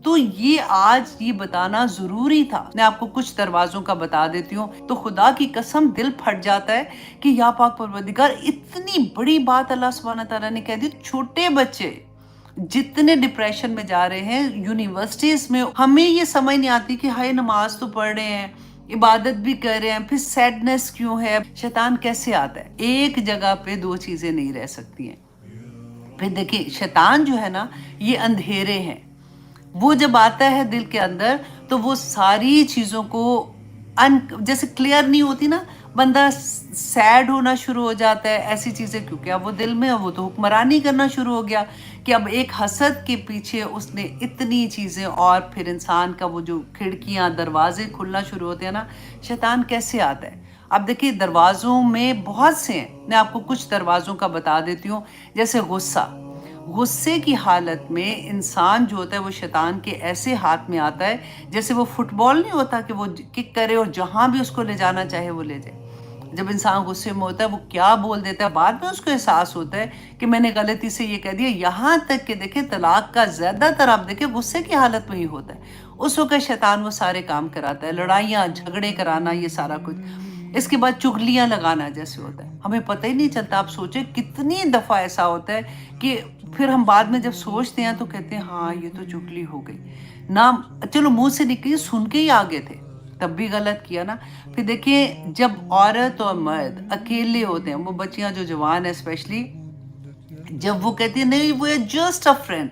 تو یہ آج یہ بتانا ضروری تھا۔ میں آپ کو کچھ دروازوں کا بتا دیتی ہوں، تو خدا کی قسم دل پھٹ جاتا ہے کہ یا پاک پروردگار، اتنی بڑی بات اللہ سبحانہ تعالیٰ نے کہہ دی۔ چھوٹے بچے جتنے ڈپریشن میں جا رہے ہیں یونیورسٹیز میں، ہمیں یہ سمجھ نہیں آتی کہ ہائے نماز تو پڑھ رہے ہیں، عبادت بھی کر رہے ہیں، پھر سیڈنس کیوں ہے؟ شیطان کیسے آتا ہے؟ ایک جگہ پہ دو چیزیں نہیں رہ سکتی ہیں۔ پھر دیکھیں شیطان جو ہے نا، یہ اندھیرے ہیں، وہ جب آتا ہے دل کے اندر تو وہ ساری چیزوں کو جیسے کلیئر نہیں ہوتی نا، بندہ سیڈ ہونا شروع ہو جاتا ہے، ایسی چیزیں، کیونکہ اب وہ دل میں وہ تو حکمرانی کرنا شروع ہو گیا کہ اب ایک حسد کے پیچھے اس نے اتنی چیزیں، اور پھر انسان کا وہ جو کھڑکیاں دروازے کھلنا شروع ہوتے ہیں نا، شیطان کیسے آتا ہے؟ اب دیکھیے دروازوں میں بہت سے ہیں، میں آپ کو کچھ دروازوں کا بتا دیتی ہوں۔ جیسے غصے کی حالت میں انسان جو ہوتا ہے وہ شیطان کے ایسے ہاتھ میں آتا ہے جیسے وہ فٹ بال نہیں ہوتا کہ وہ کک کرے اور جہاں بھی اس کو لے جانا چاہے وہ لے جائے۔ جب انسان غصے میں ہوتا ہے وہ کیا بول دیتا ہے، بعد میں اس کو احساس ہوتا ہے کہ میں نے غلطی سے یہ کہہ دیا۔ یہاں تک کہ دیکھیں طلاق کا زیادہ تر آپ دیکھیں غصے کی حالت میں ہی ہوتا ہے، اس وقت شیطان وہ سارے کام کراتا ہے، لڑائیاں جھگڑے کرانا، یہ سارا کچھ۔ اس کے بعد چغلیاں لگانا جیسے ہوتا ہے، ہمیں پتہ ہی نہیں چلتا۔ آپ سوچیں کتنی دفعہ ایسا ہوتا ہے کہ پھر ہم بعد میں جب سوچتے ہیں تو کہتے ہیں ہاں یہ تو چغلی ہو گئی نا، چلو منہ سے نکلی، سن کے ہی آگے تھے، تب بھی غلط کیا نا۔ پھر دیکھیں جب عورت اور مرد اکیلے ہوتے ہیں، وہ بچیاں جو جوان ہیں اسپیشلی، جب وہ کہتی ہیں نہیں وہ جسٹ اے فرینڈ،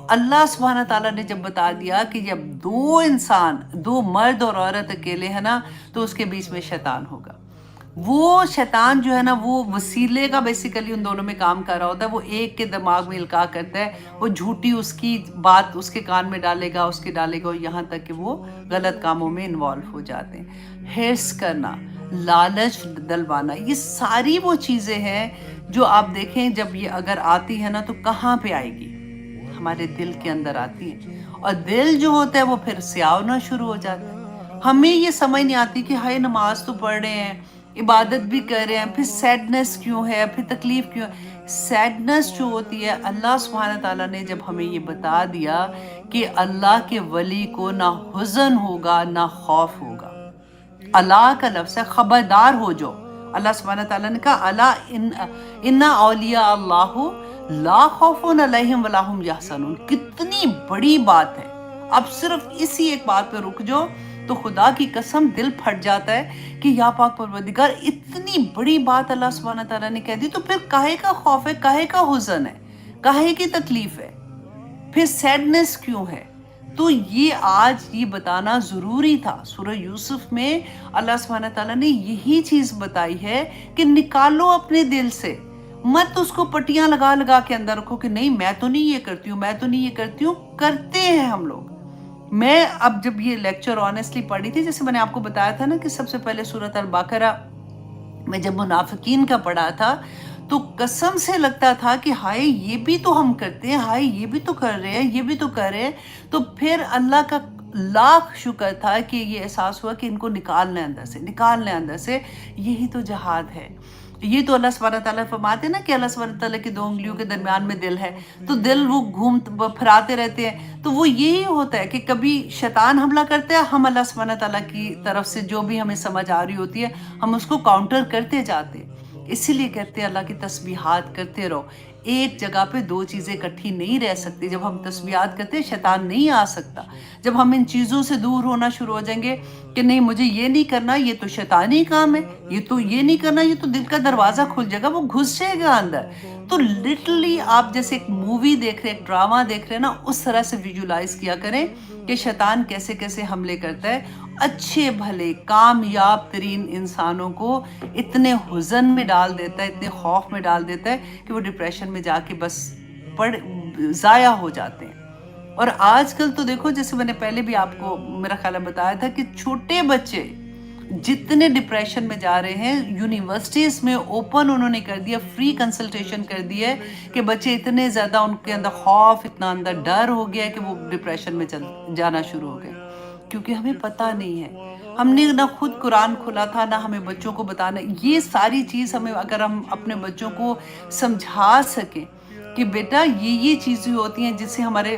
اللہ سبحانہ تعالیٰ نے جب بتا دیا کہ جب دو مرد اور عورت اکیلے ہیں نا تو اس کے بیچ میں شیطان ہوگا۔ وہ شیطان جو ہے نا وہ وسیلے کا بیسیکلی ان دونوں میں کام کر رہا ہوتا ہے، وہ ایک کے دماغ میں القاء کرتا ہے، وہ جھوٹی اس کی بات اس کے کان میں ڈالے گا، اس کے ڈالے گا، یہاں تک کہ وہ غلط کاموں میں انوالو ہو جاتے ہیں۔ ہرس کرنا، لالچ دلوانا، یہ ساری وہ چیزیں ہیں جو آپ دیکھیں جب یہ اگر آتی ہے نا تو کہاں پہ آئے گی؟ ہمارے دل کے اندر آتی ہے، اور دل جو ہوتا ہے وہ پھر سیاہ ہونا شروع ہو جاتا ہے۔ ہمیں یہ سمجھ نہیں آتی کہ ہائے نماز تو پڑھ رہے ہیں، عبادت بھی کر رہے ہیں، پھر سیڈنس کیوں ہے، پھر تکلیف کیوں ہے؟ سیڈنس جو ہوتی ہے، اللہ سبحانہ تعالیٰ نے جب ہمیں یہ بتا دیا کہ اللہ کے ولی کو نہ حزن ہوگا نہ خوف ہوگا۔ اللہ کا لفظ ہے خبردار ہو جو، اللہ سبحانہ تعالیٰ نے کہا اللہ ان اولیاء اللہ لا خوف علیہم ولا ہم یحزنون۔ کتنی بڑی بات ہے، اب صرف اسی ایک بات پہ رک جاؤ تو خدا کی قسم دل پھٹ جاتا ہے کہ یا پاک پروردگار، اتنی بڑی بات اللہ سبحانہ تعالیٰ نے کہہ دی، تو پھر کاہے کا خوف ہے، کاہے کا حزن ہے، کاہے کی تکلیف ہے، پھر سیڈنس کیوں ہے؟ تو یہ آج یہ بتانا ضروری تھا۔ سورہ یوسف میں اللہ سبحانہ تعالیٰ نے یہی چیز بتائی ہے کہ نکالو اپنے دل سے، مت اس کو پٹیاں لگا لگا کے اندر رکھو کہ نہیں میں تو نہیں یہ کرتی ہوں، میں تو نہیں یہ کرتی ہوں۔ کرتے ہیں ہم لوگ۔ میں اب جب یہ لیکچر آنیسٹلی پڑھی تھی، جیسے میں نے آپ کو بتایا تھا نا کہ سب سے پہلے سورۃ البقرہ میں جب منافقین کا پڑھا تھا تو قسم سے لگتا تھا کہ ہائے یہ بھی تو ہم کرتے ہیں، ہائے یہ بھی تو کر رہے ہیں، یہ بھی تو کر رہے ہیں۔ تو پھر اللہ کا لاکھ شکر تھا کہ یہ احساس ہوا کہ ان کو نکالنا ہے اندر سے، نکالنا ہے اندر سے۔ یہی تو جہاد ہے۔ یہ تو اللہ سبحانہ تعالیٰ فرماتے ہیں نا کہ اللہ سبحانہ تعالیٰ کی 2 انگلیوں کے درمیان میں دل ہے، تو دل وہ پھراتے رہتے ہیں۔ تو وہ یہی ہوتا ہے کہ کبھی شیطان حملہ کرتا ہے، ہم اللہ سبحانہ تعالیٰ کی طرف سے جو بھی ہمیں سمجھ آ رہی ہوتی ہے ہم اس کو کاؤنٹر کرتے جاتے ہیں۔ اسی لیے کہتے ہیں اللہ کی تسبیحات کرتے رہو۔ ایک جگہ پہ دو چیزیں اکٹھی نہیں رہ سکتی۔ جب ہم تسبیحات کرتے ہیں شیطان نہیں آ سکتا۔ جب ہم ان چیزوں سے دور ہونا شروع ہو جائیں گے کہ نہیں مجھے یہ نہیں کرنا، یہ تو شیطانی کام ہے، یہ نہیں کرنا، یہ تو دل کا دروازہ کھل جائے گا، وہ گھس جائے گا اندر۔ تو لٹرلی آپ جیسے ایک مووی دیکھ رہے، ایک ڈرامہ دیکھ رہے ہیں نا، اس طرح سے ویژولائز کیا کریں کہ شیطان کیسے کیسے حملے کرتا ہے اچھے بھلے کامیاب ترین انسانوں کو اتنے حزن میں ڈال دیتا ہے، اتنے خوف میں ڈال دیتا ہے کہ وہ ڈپریشن میں جا کے بس ضائع ہو جاتے ہیں۔ اور آج کل تو دیکھو، جیسے میں نے پہلے بھی آپ کو میرا خیال ہے بتایا تھا کہ چھوٹے بچے جتنے ڈپریشن میں جا رہے ہیں، یونیورسٹیز میں اوپن انہوں نے کر دیا، فری کنسلٹیشن کر دی ہے کہ بچے اتنے زیادہ ان کے اندر خوف، اتنا اندر ڈر ہو گیا کہ وہ ڈپریشن میں جانا شروع ہو گئے، کیونکہ ہمیں پتہ نہیں ہے۔ ہم نے نہ خود قرآن کھلا تھا، نہ ہمیں بچوں کو بتانا۔ یہ ساری چیز ہمیں اگر ہم اپنے بچوں کو سمجھا سکیں کہ بیٹا یہ چیزیں ہوتی ہیں جس سے ہمارے